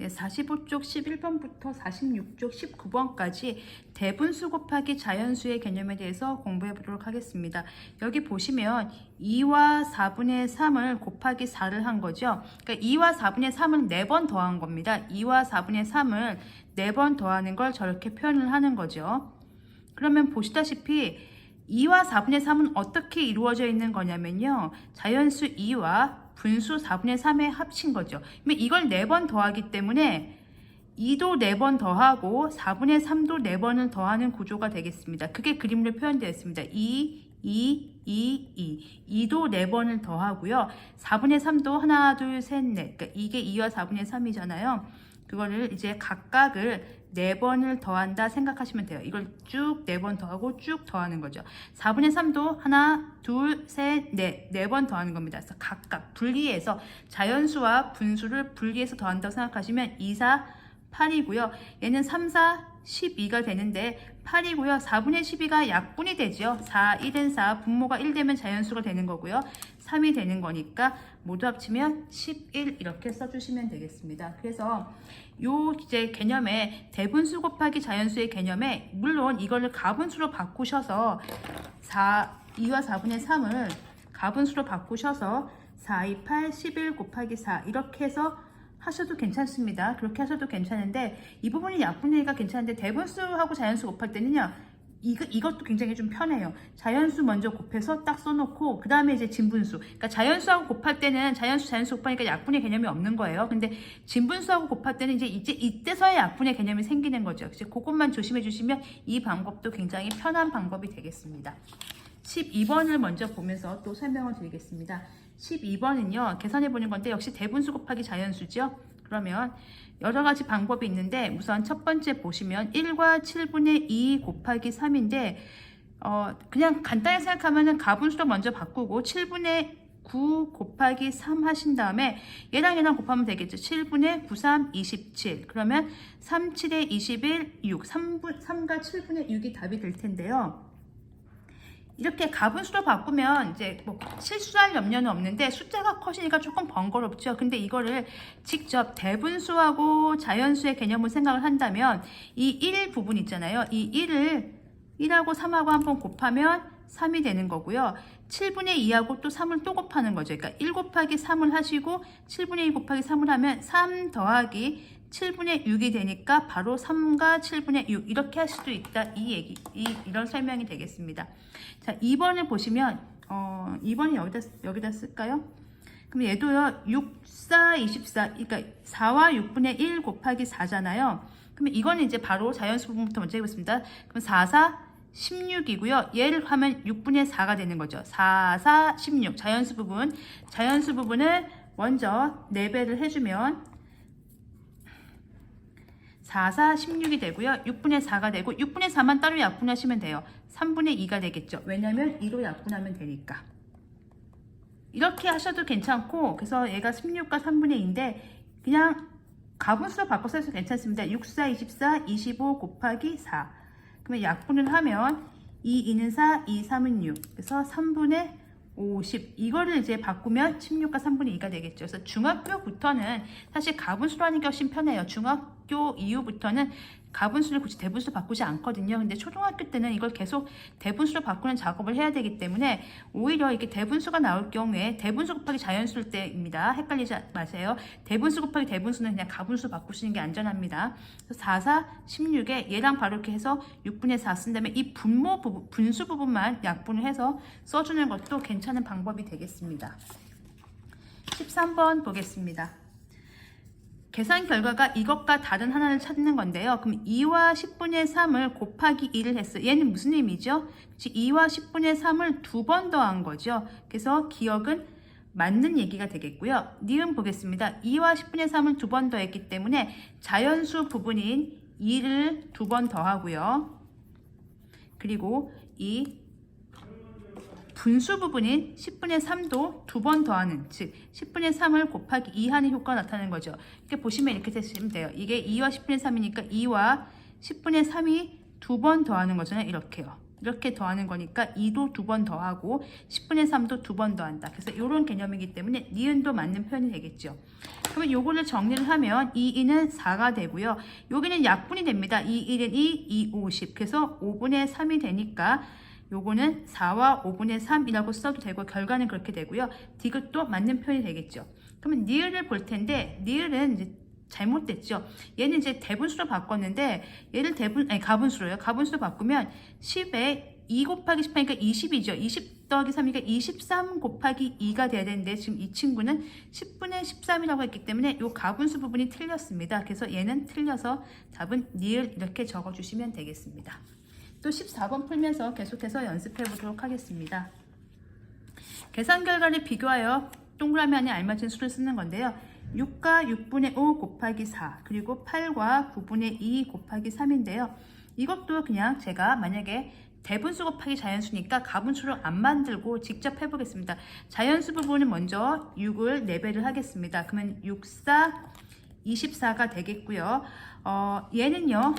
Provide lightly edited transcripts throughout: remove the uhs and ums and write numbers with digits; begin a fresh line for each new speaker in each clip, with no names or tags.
45쪽 11번부터 46쪽 19번까지 대분수 곱하기 자연수의 개념에 대해서 공부해 보도록 하겠습니다. 여기 보시면 2와 4분의 3을 곱하기 4를 한 거죠. 그러니까 2와 4분의 3을 4번 더한 겁니다. 2와 4분의 3을 4번 더하는 걸 저렇게 표현을 하는 거죠. 그러면 보시다시피 2와 4분의 3은 어떻게 이루어져 있는 거냐면요. 자연수 2와 분수 4분의 3에 합친 거죠. 그러면 이걸 4번 더하기 때문에 2도 4번 더하고 4분의 3도 4번을 더하는 구조가 되겠습니다. 그게 그림으로 표현되어 있습니다. 2, 2도 4번을 더하고요. 4분의 3도 하나, 둘, 셋, 넷. 그러니까 이게 2와 4분의 3이잖아요. 그거를 이제 각각을 4번을 더한다 생각하시면 돼요. 이걸 쭉 4번 더하고 쭉 더하는 거죠. 4분의 3도 하나, 둘, 셋, 넷, 4번 더하는 겁니다. 그래서 각각 분리해서 자연수와 분수를 분리해서 더한다고 생각하시면 2, 4, 8이고요. 얘는 3, 4, 12가 되는데 8이고요. 4분의 12가 약분이 되죠. 4, 1은 4, 분모가 1 되면 자연수가 되는 거고요. 3이 되는 거니까 모두 합치면 11 이렇게 써주시면 되겠습니다. 그래서 요 이제 개념에 대분수 곱하기 자연수의 개념에 물론 이거를 가분수로 바꾸셔서 2와 4분의 3을 가분수로 바꾸셔서 4, 2, 8, 11 곱하기 4 이렇게 해서 하셔도 괜찮습니다. 그렇게 하셔도 괜찮은데 이 부분이 약분되기가 괜찮은데 대분수하고 자연수 곱할 때는요. 이것도 굉장히 좀 편해요. 자연수 먼저 곱해서 딱 써놓고 그 다음에 이제 진분수. 그러니까 자연수하고 곱할 때는 자연수 곱하니까 약분의 개념이 없는 거예요. 근데 진분수하고 곱할 때는 이제 이때서야 약분의 개념이 생기는 거죠. 이제 그것만 조심해 주시면 이 방법도 굉장히 편한 방법이 되겠습니다. 12번을 먼저 보면서 또 설명을 드리겠습니다. 12번은요. 계산해 보는 건데 역시 대분수 곱하기 자연수죠. 그러면 여러 가지 방법이 있는데 우선 첫 번째 보시면 1과 7분의 2 곱하기 3인데 그냥 간단히 생각하면 가분수로 먼저 바꾸고 7분의 9 곱하기 3 하신 다음에 얘랑 곱하면 되겠죠. 7분의 9, 3, 27 그러면 3, 7에 21, 6 3과 7분의 6이 답이 될 텐데요. 이렇게 가분수로 바꾸면 이제 뭐 실수할 염려는 없는데 숫자가 커지니까 조금 번거롭죠. 근데 이거를 직접 대분수하고 자연수의 개념을 생각을 한다면 이 1 부분 있잖아요. 이 1하고 3하고 한번 곱하면 3이 되는 거고요. 7분의 2하고 또 3을 또 곱하는 거죠. 그러니까 1 곱하기 3을 하시고 7분의 2 곱하기 3을 하면 3 더하기 7분의 6이 되니까 바로 3과 7분의 6 이렇게 할 수도 있다. 이런 설명이 되겠습니다. 자, 2번을 보시면 2번이 여기다 쓸까요? 그럼 얘도요. 6, 4, 24 그러니까 4와 6분의 1 곱하기 4잖아요. 그러면 이거는 이제 바로 자연수 부분부터 먼저 해보겠습니다. 그럼 4, 4, 16이고요. 얘를 하면 6분의 4가 되는 거죠. 4, 4, 16 자연수 부분을 먼저 4배를 해주면 4, 4, 16이 되고요. 6분의 4가 되고 6분의 4만 따로 약분하시면 돼요. 3분의 2가 되겠죠. 왜냐면 2로 약분하면 되니까. 이렇게 하셔도 괜찮고 그래서 얘가 16과 3분의 2인데 그냥 가분수로 바꿔서 해도 괜찮습니다. 6, 4, 24, 25 곱하기 4 그러면 약분을 하면 2, 2는 4, 2, 3은 6 그래서 3분의 50 이거를 이제 바꾸면 16과 3분의 2가 되겠죠. 그래서 중학교부터는 사실 가분수로 하는 게 훨씬 편해요. 중학교 이후부터는 가분수를 굳이 대분수로 바꾸지 않거든요. 근데 초등학교 때는 이걸 계속 대분수로 바꾸는 작업을 해야 되기 때문에 오히려 이렇게 대분수가 나올 경우에 대분수 곱하기 자연수일 때입니다. 헷갈리지 마세요. 대분수 곱하기 대분수는 그냥 가분수로 바꾸시는 게 안전합니다. 그래서 4, 4, 16에 얘랑 바로 이렇게 해서 6분의 4 쓴 다음에 이 분수 부분만 약분을 해서 써주는 것도 괜찮은 방법이 되겠습니다. 13번 보겠습니다. 계산 결과가 이것과 다른 하나를 찾는 건데요. 그럼 2와 10분의 3을 곱하기 2를 했어요. 얘는 무슨 의미죠? 2와 10분의 3을 2번 더한 거죠. 그래서 기억은 맞는 얘기가 되겠고요. 니은 보겠습니다. 2와 10분의 3을 2번 더했기 때문에 자연수 부분인 2를 2번 더하고요. 그리고 이 분수 부분인 10분의 3도 2번 더하는 즉 10분의 3을 곱하기 2 하는 효과가 나타나는 거죠. 이렇게 보시면 이렇게 되시면 돼요. 이게 2와 10분의 3이니까 2와 10분의 3이 2번 더하는 거잖아요. 이렇게요. 이렇게 더하는 거니까 2도 2번 더하고 10분의 3도 2번 더한다. 그래서 이런 개념이기 때문에 니은도 맞는 표현이 되겠죠. 그러면 요거를 정리를 하면 2는 4가 되고요. 여기는 약분이 됩니다. 2는 2, 2, 50. 그래서 5분의 3이 되니까 요거는 4와 5분의 3이라고 써도 되고 결과는 그렇게 되고요. 디귿도 맞는 표현이 되겠죠. 그러면 니을을 볼 텐데 니을은 이제 잘못됐죠. 얘는 이제 대분수로 바꿨는데 얘를 가분수로요. 가분수로 바꾸면 10에 2 곱하기 18이니까 20이죠. 20 더하기 3이니까 23 곱하기 2가 돼야 되는데 지금 이 친구는 10분의 13이라고 했기 때문에 이 가분수 부분이 틀렸습니다. 그래서 얘는 틀려서 답은 니을 이렇게 적어주시면 되겠습니다. 또 14번 풀면서 계속해서 연습해 보도록 하겠습니다. 계산 결과를 비교하여 동그라미 안에 알맞은 수를 쓰는 건데요. 6과 6분의 5 곱하기 4 그리고 8과 9분의 2 곱하기 3인데요. 이것도 그냥 제가 만약에 대분수 곱하기 자연수니까 가분수로 안 만들고 직접 해보겠습니다. 자연수 부분은 먼저 6을 4배를 하겠습니다. 그러면 6, 4, 24가 되겠고요. 얘는요.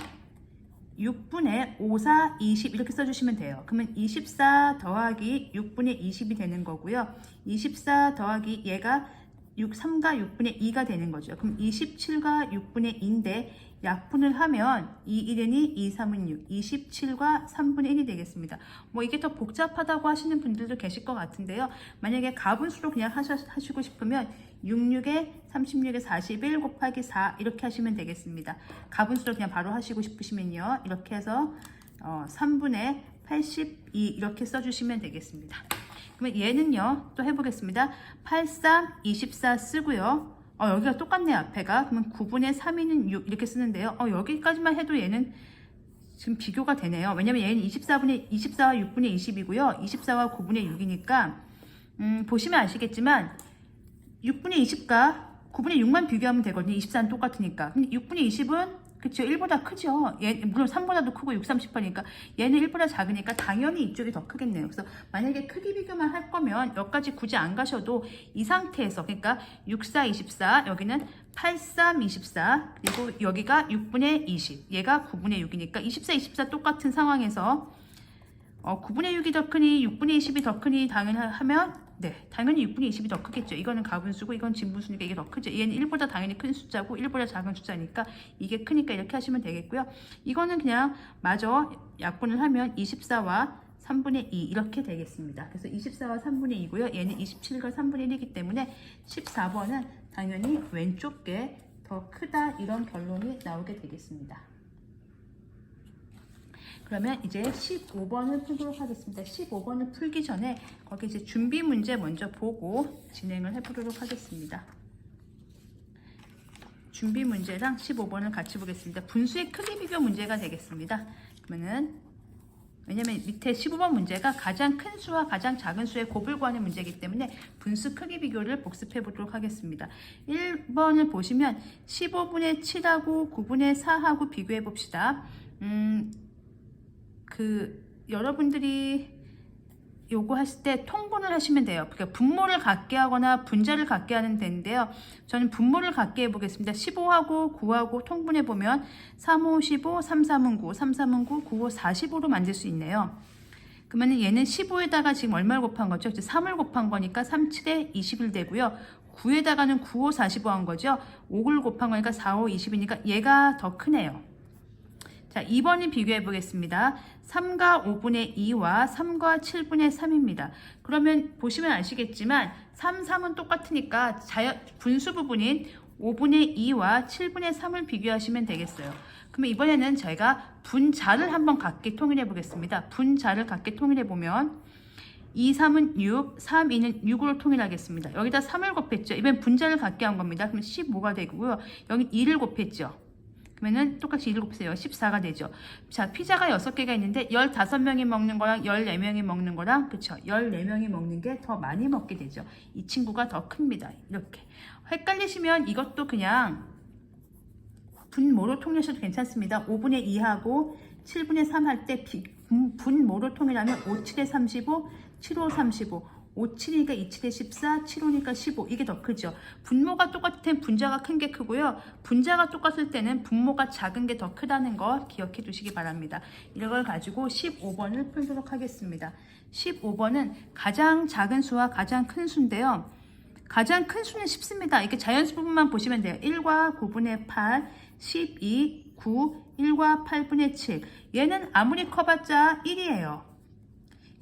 6분의 5, 4, 20 이렇게 써주시면 돼요. 그러면 24 더하기 6분의 20이 되는 거고요. 24 더하기 얘가 3과 6분의 2가 되는 거죠. 그럼 27과 6분의 2인데 약분을 하면 2, 1은 2, 2, 3은 6, 27과 3분의 1이 되겠습니다. 뭐 이게 더 복잡하다고 하시는 분들도 계실 것 같은데요. 만약에 가분수로 그냥 하시고 싶으면 66에 36에 41 곱하기 4 이렇게 하시면 되겠습니다. 가분수로 그냥 바로 하시고 싶으시면요. 이렇게 해서 3분의 82 이렇게 써주시면 되겠습니다. 그러면 얘는요. 또 해보겠습니다. 83, 24 쓰고요. 여기가 똑같네요. 앞에가. 그러면 9분의 3이는 6 이렇게 쓰는데요. 여기까지만 해도 얘는 지금 비교가 되네요. 왜냐면 얘는 24와 6분의 20이고요. 24와 9분의 6이니까 보시면 아시겠지만 6분의 20과 9분의 6만 비교하면 되거든요. 24는 똑같으니까. 근데 6분의 20은 그쵸 1보다 크죠. 물론 3보다도 크고 6, 38이니까 얘는 1보다 작으니까 당연히 이쪽이 더 크겠네요. 그래서 만약에 크기 비교만 할 거면 여기까지 굳이 안 가셔도 이 상태에서 그러니까 6, 4, 24 여기는 8, 3, 24 그리고 여기가 6분의 20 얘가 9분의 6이니까 24, 24 똑같은 상황에서 9분의 6이 더 크니 6분의 20이 더 크니 당연하면 당연히 6분의 20이 더 크겠죠. 이거는 가분수고 이건 진분수니까 이게 더 크죠. 얘는 1보다 당연히 큰 숫자고 1보다 작은 숫자니까 이게 크니까 이렇게 하시면 되겠고요. 이거는 그냥 마저 약분을 하면 24와 3분의 2 이렇게 되겠습니다. 그래서 24와 3분의 2고요. 얘는 27과 3분의 1이기 때문에 14번은 당연히 왼쪽 게 더 크다 이런 결론이 나오게 되겠습니다. 그러면 이제 15번을 풀도록 하겠습니다. 15번을 풀기 전에 거기 이제 준비 문제 먼저 보고 진행을 해보도록 하겠습니다. 준비 문제랑 15번을 같이 보겠습니다. 분수의 크기 비교 문제가 되겠습니다. 그러면은 왜냐면 밑에 15번 문제가 가장 큰 수와 가장 작은 수의 곱을 구하는 문제이기 때문에 분수 크기 비교를 복습해 보도록 하겠습니다. 1번을 보시면 15분의 7하고 9분의 4하고 비교해 봅시다. 여러분들이 요거 하실 때 통분을 하시면 돼요. 그러니까 분모를 갖게 하거나 분자를 갖게 하는 데인데요. 저는 분모를 갖게 해보겠습니다. 15하고 9하고 통분해 보면 3, 5, 15, 3, 3은 9, 3, 3은 9, 9, 5, 45로 만들 수 있네요. 그러면 얘는 15에다가 지금 얼마를 곱한 거죠? 3을 곱한 거니까 3, 7에 21 되고요. 9에다가는 9, 5, 45 한 거죠. 5를 곱한 거니까 4, 5, 20이니까 얘가 더 크네요. 자, 2번을 비교해 보겠습니다. 3과 5분의 2와 3과 7분의 3입니다. 그러면 보시면 아시겠지만 3, 3은 똑같으니까 분수 부분인 5분의 2와 7분의 3을 비교하시면 되겠어요. 그러면 이번에는 저희가 분자를 한번 갖게 통일해 보겠습니다. 분자를 갖게 통일해 보면 2, 3은 6, 3, 2는 6으로 통일하겠습니다. 여기다 3을 곱했죠. 이번엔 분자를 갖게 한 겁니다. 그러면 15가 되고요. 여기 2를 곱했죠. 그러면은 똑같이 1을 곱해요. 14가 되죠. 자, 피자가 6개가 있는데 15명이 먹는 거랑 14명이 먹는 거랑 그쵸? 14명이 먹는 게 더 많이 먹게 되죠. 이 친구가 더 큽니다. 이렇게. 헷갈리시면 이것도 그냥 분모로 통일하셔도 괜찮습니다. 5분의 2하고 7분의 3 할 때 분모로 통일하면 5, 7에 35, 7, 5, 35, 5, 7이니까 2, 7에 14, 7, 5니까 15. 이게 더 크죠. 분모가 똑같을 땐 분자가 큰 게 크고요. 분자가 똑같을 때는 분모가 작은 게 더 크다는 거 기억해 두시기 바랍니다. 이걸 가지고 15번을 풀도록 하겠습니다. 15번은 가장 작은 수와 가장 큰 수인데요. 가장 큰 수는 쉽습니다. 이렇게 자연수 부분만 보시면 돼요. 1과 9분의 8, 12, 9, 1과 8분의 7. 얘는 아무리 커봤자 1이에요.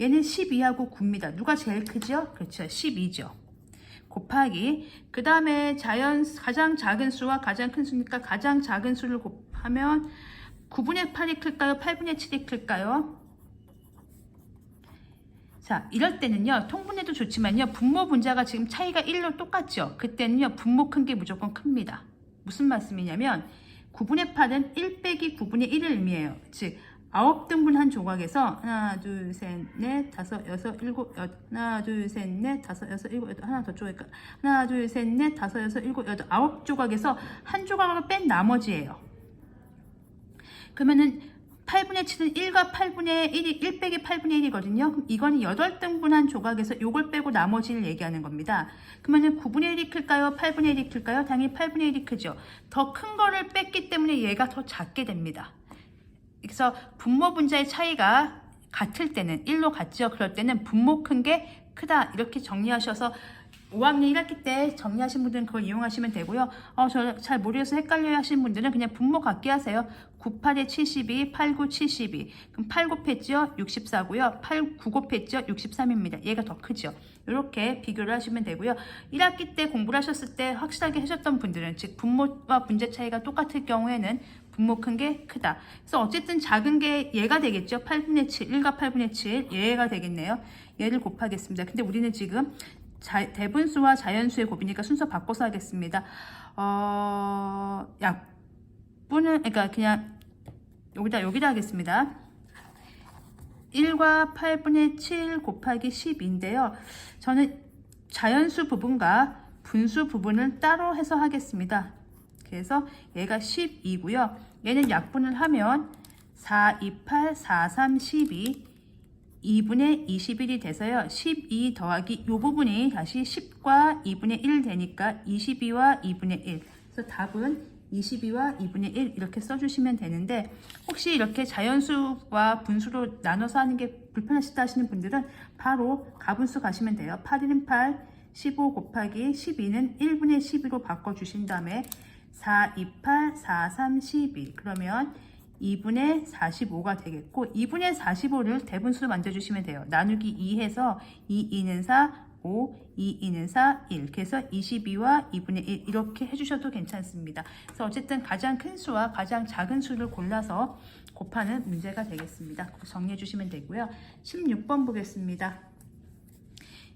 얘는 12하고 9입니다. 누가 제일 크죠? 그렇죠. 12죠. 곱하기 그 다음에 가장 작은 수와 가장 큰 수니까 가장 작은 수를 곱하면 9분의 8이 클까요? 8분의 7이 클까요? 자, 이럴 때는요, 통분해도 좋지만요, 분모 분자가 지금 차이가 1로 똑같죠? 그때는요, 분모 큰 게 무조건 큽니다. 무슨 말씀이냐면 9분의 8은 1 빼기 9분의 1을 의미해요. 즉 9등분 한 조각에서 하나, 둘, 셋, 넷, 다섯, 여섯, 일곱, 여덟, 하나, 둘, 셋, 넷, 다섯, 여섯, 일곱, 여덟, 하나 더 쪼개까 하나, 둘, 셋, 넷, 다섯, 여섯, 일곱, 여덟, 9조각에서 한 조각으로 뺀 나머지예요. 그러면은 8분의 7은 1과 8분의 1이 1 빼기 8분의 1이거든요. 그럼 이건 8등분한 조각에서 요걸 빼고 나머지를 얘기하는 겁니다. 그러면은 9분의 1이 클까요? 8분의 1이 클까요? 당연히 8분의 1이 크죠. 더 큰 거를 뺐기 때문에 얘가 더 작게 됩니다. 그래서 분모 분자의 차이가 같을 때는 1로 같죠. 그럴 때는 분모 큰 게 크다. 이렇게 정리하셔서 5학년 1학기 때 정리하신 분들은 그걸 이용하시면 되고요. 저 잘 모르겠어서 헷갈려 하시는 분들은 그냥 분모 같게 하세요. 9, 8에 72, 8, 9, 72. 그럼 8 곱했죠? 64고요. 8, 9 곱했죠? 63입니다. 얘가 더 크죠. 이렇게 비교를 하시면 되고요. 1학기 때 공부를 하셨을 때 확실하게 하셨던 분들은, 즉 분모와 분자 차이가 똑같을 경우에는 분모 큰 게 크다. 그래서 어쨌든 작은 게 얘가 되겠죠. 8분의 7, 1과 8분의 7, 얘가 되겠네요. 얘를 곱하겠습니다. 근데 우리는 지금 대분수와 자연수의 곱이니까 순서 바꿔서 하겠습니다. 약분은, 그러니까 그냥 여기다 하겠습니다. 1과 8분의 7 곱하기 10인데요. 저는 자연수 부분과 분수 부분을 따로 해서 하겠습니다. 그래서 얘가 12고요. 얘는 약분을 하면 4, 2, 8, 4, 3, 12, 2분의 21이 돼서요. 12 더하기 이 부분이 다시 10과 2분의 1 되니까 22와 2분의 1. 그래서 답은 22와 2분의 1 이렇게 써주시면 되는데, 혹시 이렇게 자연수와 분수로 나눠서 하는 게 불편하시다 하시는 분들은 바로 가분수 가시면 돼요. 8, 1은 8, 15 곱하기 12는 1분의 12로 바꿔주신 다음에 4, 2, 8, 4, 3, 12. 그러면 2분의 45가 되겠고, 2분의 45를 대분수로 만들어주시면 돼요. 나누기 2 해서 2, 2는 4, 5, 2, 2는 4, 1. 그래서 22와 2분의 1 이렇게 해주셔도 괜찮습니다. 그래서 어쨌든 가장 큰 수와 가장 작은 수를 골라서 곱하는 문제가 되겠습니다. 정리해 주시면 되고요. 16번 보겠습니다.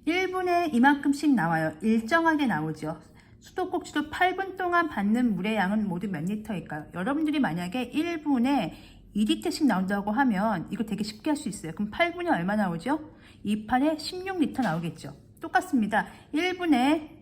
1분의 이만큼씩 나와요. 일정하게 나오죠. 수도꼭지도 8분 동안 받는 물의 양은 모두 몇 리터일까요? 여러분들이 만약에 1분에 2리터씩 나온다고 하면 이거 되게 쉽게 할 수 있어요. 그럼 8분에 얼마 나오죠? 28에 16리터 나오겠죠. 똑같습니다. 1분에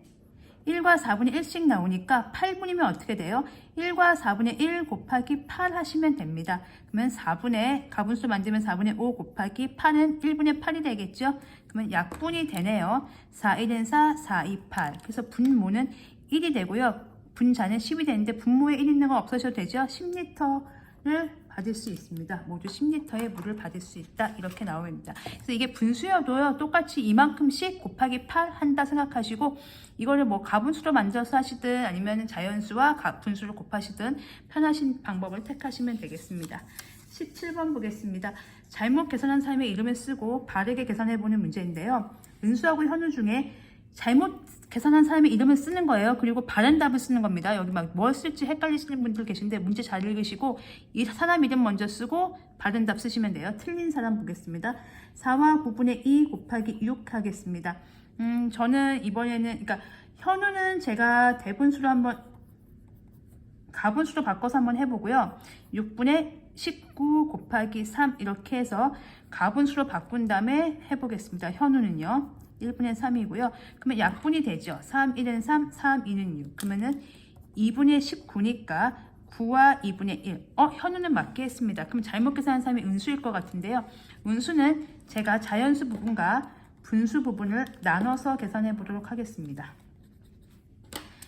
1과 4분의 1씩 나오니까 8분이면 어떻게 돼요? 1과 4분의 1 곱하기 8 하시면 됩니다. 그러면 4분의 가분수 만들면 4분의 5 곱하기 8은 1분의 8이 되겠죠? 그러면 약분이 되네요. 4, 1은 4, 4, 2, 8. 그래서 분모는 1이 되고요. 분자는 10이 되는데 분모에 1 있는 건 없어져도 되죠? 10리터를 받을 수 있습니다. 모두 10리터의 물을 받을 수 있다. 이렇게 나옵니다. 그래서 이게 분수여도요, 똑같이 이만큼씩 곱하기 8 한다 생각하시고, 이거를 뭐 가분수로 만들어서 하시든 아니면 자연수와 분수를 곱하시든 편하신 방법을 택하시면 되겠습니다. 17번 보겠습니다. 잘못 계산한 사람의 이름을 쓰고 바르게 계산해보는 문제인데요. 은수하고 현우 중에 잘못 계산한 사람의 이름을 쓰는 거예요. 그리고 바른 답을 쓰는 겁니다. 여기 막 뭘 쓸지 헷갈리시는 분들 계신데 문제 잘 읽으시고 이 사람 이름 먼저 쓰고 바른 답 쓰시면 돼요. 틀린 사람 보겠습니다. 4와 9분의 2 곱하기 6 하겠습니다. 저는 이번에는, 그러니까 현우는 제가 대분수로 한번 가분수로 바꿔서 한번 해보고요. 6분의 19 곱하기 3 이렇게 해서 가분수로 바꾼 다음에 해보겠습니다. 현우는요. 1분의 3이고요. 그러면 약분이 되죠. 3, 1은 3, 3, 2는 6. 그러면은 2분의 19니까 9와 2분의 1. 현우는 맞게 했습니다. 그럼 잘못 계산한 사람이 은수일 것 같은데요. 은수는 제가 자연수 부분과 분수 부분을 나눠서 계산해 보도록 하겠습니다.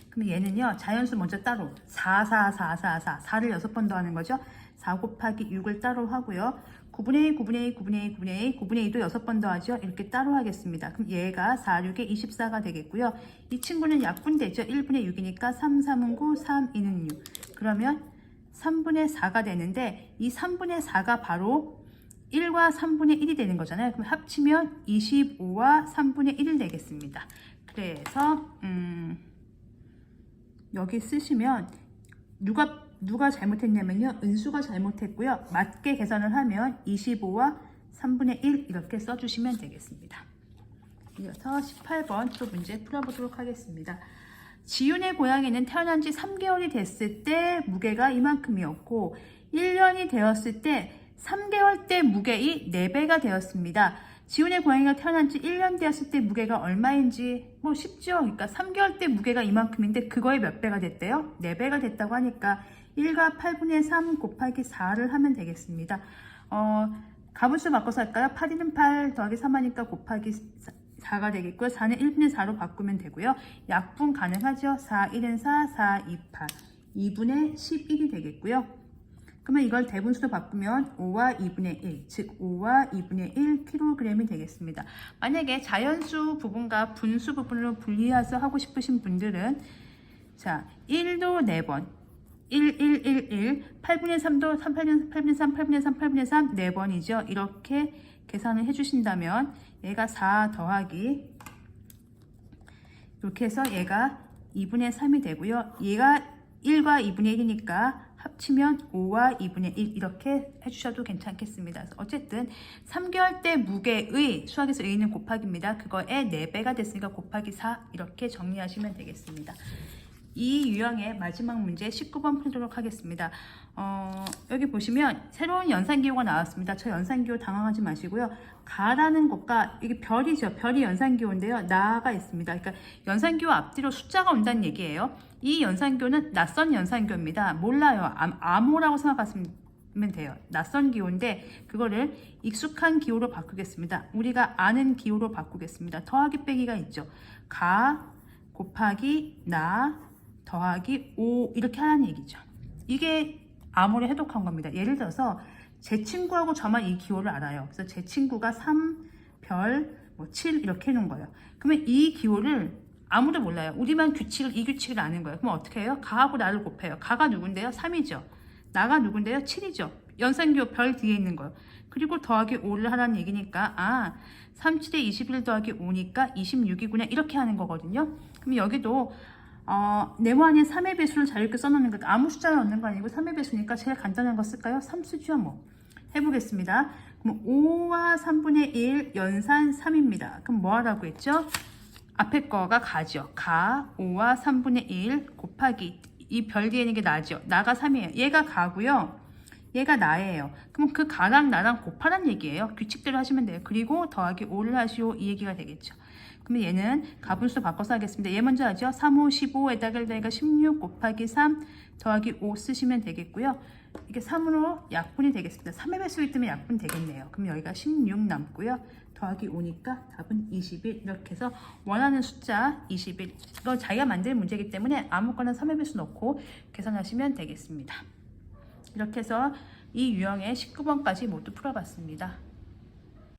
그럼 얘는요, 자연수 먼저 따로 4, 4, 4, 4, 4, 4를 6번 더하는 거죠. 4 곱하기 6을 따로 하고요. 9분의 1, 9분의 1, 9분의 1, 9분의 1, 9분의 2도 6번 더하죠. 이렇게 따로 하겠습니다. 그럼 얘가 4, 6에 24가 되겠고요. 이 친구는 약분되죠. 1분의 6이니까 3, 3은 9, 3, 2는 6. 그러면 3분의 4가 되는데 이 3분의 4가 바로 1과 3분의 1이 되는 거잖아요. 그럼 합치면 25와 3분의 1을 내겠습니다. 그래서 여기 쓰시면 누가 잘못했냐면요. 은수가 잘못했고요. 맞게 계산을 하면 25와 3분의 1 이렇게 써주시면 되겠습니다. 이어서 18번 또 문제 풀어보도록 하겠습니다. 지윤의 고양이는 태어난 지 3개월이 됐을 때 무게가 이만큼이었고 1년이 되었을 때 3개월 때 무게의 4배가 되었습니다. 지훈의 고양이가 태어난 지 1년 되었을 때 무게가 얼마인지 뭐 쉽죠. 그러니까 3개월 때 무게가 이만큼인데 그거의 몇 배가 됐대요? 4배가 됐다고 하니까 1과 8분의 3 곱하기 4를 하면 되겠습니다. 가분수 바꿔서 할까요? 8, 8 더하기 3 하니까 곱하기 4가 되겠고요. 4는 1분의 4로 바꾸면 되고요. 약분 가능하죠. 4, 1은 4, 4, 2, 8. 2분의 11이 되겠고요. 그러면 이걸 대분수로 바꾸면 5와 2분의 1, 즉 5와 2분의 1 kg이 되겠습니다. 만약에 자연수 부분과 분수 부분으로 분리해서 하고 싶으신 분들은 자 1도 4번, 1, 1, 1, 1, 8분의 3도 3, 8분의 3, 8분의 3, 8분의 3, 4번이죠. 이렇게 계산을 해주신다면 얘가 4 더하기 이렇게 해서 얘가 2분의 3이 되고요. 얘가 1과 2분의 1이니까 합치면 5와 2분의 1 이렇게 해주셔도 괜찮겠습니다. 어쨌든 3개월 때 무게의 수학에서 의는 곱하기입니다. 그거에 4배가 됐으니까 곱하기 4 이렇게 정리하시면 되겠습니다. 이 유형의 마지막 문제 19번 풀도록 하겠습니다. 여기 보시면 새로운 연산기호가 나왔습니다. 저 연산기호 당황하지 마시고요. 가라는 것과 이게 별이죠. 별이 연산기호인데요. 나가 있습니다. 그러니까 연산기호 앞뒤로 숫자가 온다는 얘기예요. 이 연산기호는 낯선 연산기호입니다. 몰라요. 암호라고 생각하시면 돼요. 낯선 기호인데 그거를 익숙한 기호로 바꾸겠습니다. 우리가 아는 기호로 바꾸겠습니다. 더하기 빼기가 있죠. 가 곱하기 나 더하기 5 이렇게 하라는 얘기죠. 이게 암호를 해독한 겁니다. 예를 들어서 제 친구하고 저만 이 기호를 알아요. 그래서 제 친구가 3, 별, 7 이렇게 해놓은 거예요. 그러면 이 기호를 아무도 몰라요. 우리만 이 규칙을 아는 거예요. 그럼 어떻게 해요? 가하고 나를 곱해요. 가가 누군데요? 3이죠. 나가 누군데요? 7이죠. 연산기호 별 뒤에 있는 거예요. 그리고 더하기 5를 하라는 얘기니까 3, 7에 21 더하기 5니까 26이구나 이렇게 하는 거거든요. 그럼 여기도 네모 안에 3의 배수를 자유롭게 써놓는 거니까 아무 숫자를 넣는 거 아니고 3의 배수니까 제일 간단한 거 쓸까요? 3 쓰죠 뭐. 해보겠습니다. 그럼 5와 3분의 1 연산 3입니다. 그럼 뭐 하라고 했죠? 앞에 거가 가죠. 가 5와 3분의 1 곱하기 이 별 뒤에 있는 게 나죠. 나가 3이에요. 얘가 가고요. 얘가 나예요. 그럼 그 가랑 나랑 곱하란 얘기예요. 규칙대로 하시면 돼요. 그리고 더하기 5를 하시오 이 얘기가 되겠죠. 그러면 얘는 가분수 바꿔서 하겠습니다. 얘 먼저 하죠. 3, 5, 15에다가 16 곱하기 3 더하기 5 쓰시면 되겠고요. 이게 3으로 약분이 되겠습니다. 3의 배수이기 때문에 약분 되겠네요. 그럼 여기가 16 남고요. 더하기 5니까 답은 21 이렇게 해서 원하는 숫자 21 이거 자기가 만든 문제이기 때문에 아무거나 3의 배수 넣고 계산하시면 되겠습니다. 이렇게 해서 이 유형의 19번까지 모두 풀어봤습니다.